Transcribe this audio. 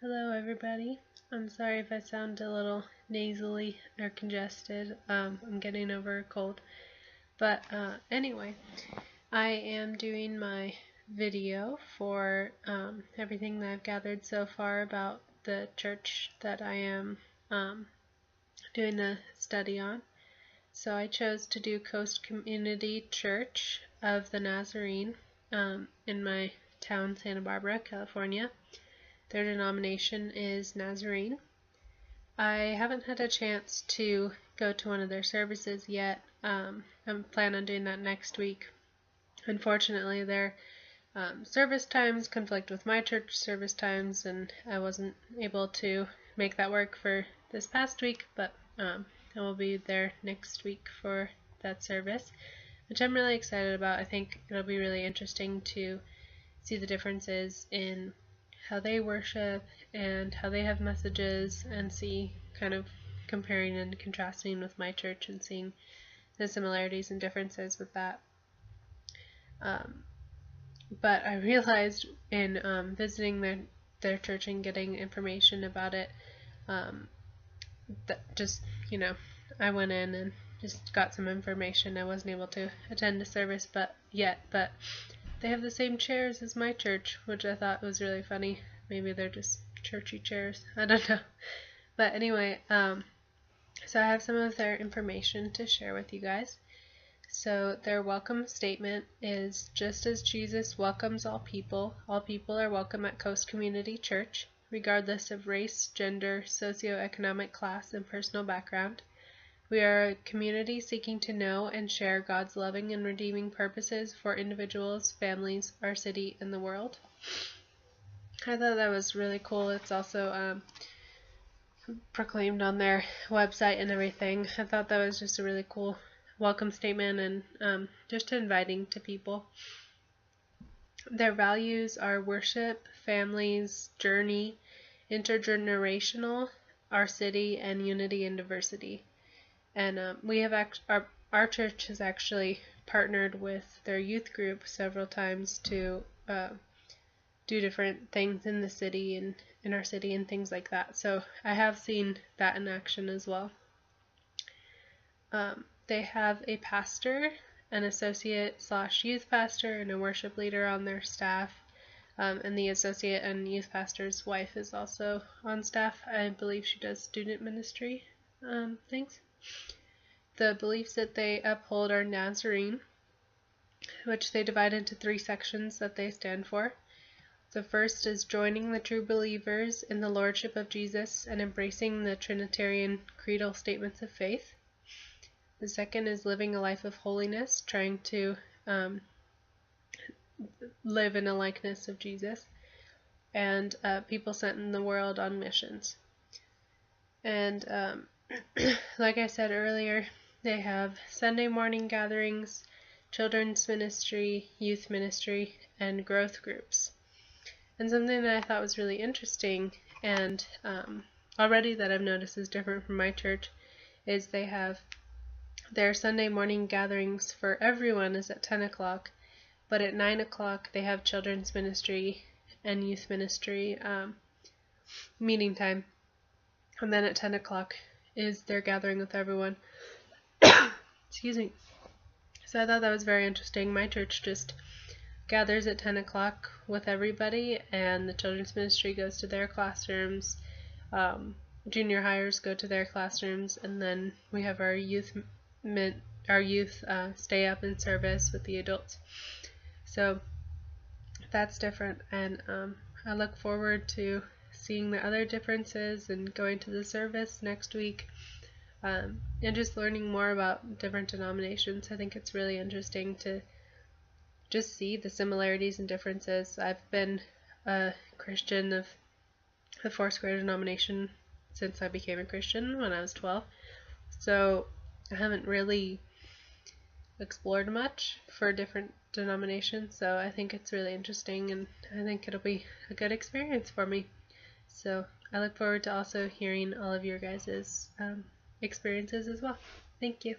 Hello everybody. I'm sorry if I sound a little nasally or congested. I'm getting over a cold. But anyway, I am doing my video for everything that I've gathered so far about the church that I am doing the study on. So I chose to do Coast Community Church of the Nazarene in my town, Santa Barbara, California. Their denomination is Nazarene. I haven't had a chance to go to one of their services yet. I plan on doing that next week. Unfortunately, their service times conflict with my church service times, and I wasn't able to make that work for this past week, but I will be there next week for that service, which I'm really excited about. I think it'll be really interesting to see the differences in how they worship and how they have messages, and see kind of comparing and contrasting with my church and seeing the similarities and differences with that. But I realized in visiting their church and getting information about it, that just, I went in and just got some information. I wasn't able to attend the service but they have the same chairs as my church, which I thought was really funny. Maybe they're just churchy chairs. I don't know. But anyway, so I have some of their information to share with you guys. So their welcome statement is, just as Jesus welcomes all people are welcome at Coast Community Church, regardless of race, gender, socioeconomic class, and personal background. We are a community seeking to know and share God's loving and redeeming purposes for individuals, families, our city, and the world. I thought that was really cool. It's also proclaimed on their website and everything. I thought that was just a really cool welcome statement, and just inviting to people. Their values are worship, families, journey, intergenerational, our city, and unity and diversity. And we have our church has actually partnered with their youth group several times to do different things in the city and in our city and things like that. So I have seen that in action as well. They have a pastor, an associate/youth pastor, and a worship leader on their staff. And the associate and youth pastor's wife is also on staff. I believe she does student ministry things. The beliefs that they uphold are Nazarene, which they divide into 3 sections that they stand for. The first is joining the true believers in the Lordship of Jesus and embracing the Trinitarian creedal statements of faith. The second is living a life of holiness, trying to live in a likeness of Jesus, and people sent in the world on missions. And like I said earlier, they have Sunday morning gatherings, children's ministry, youth ministry, and growth groups. And something that I thought was really interesting, and already that I've noticed is different from my church, is they have their Sunday morning gatherings for everyone is at 10 o'clock, but at 9 o'clock they have children's ministry and youth ministry meeting time. And then at 10 o'clock is their gathering with everyone. Excuse me. So I thought that was very interesting. My church just gathers at 10 o'clock with everybody, and the children's ministry goes to their classrooms. Junior hires go to their classrooms, and then we have our youth stay up in service with the adults. So that's different, and I look forward to seeing the other differences and going to the service next week, and just learning more about different denominations. I think it's really interesting to just see the similarities and differences. I've been a Christian of the Foursquare denomination since I became a Christian when I was 12, so I haven't really explored much for different denominations, so I think it's really interesting, and I think it'll be a good experience for me. So I look forward to also hearing all of your guys' experiences as well. Thank you.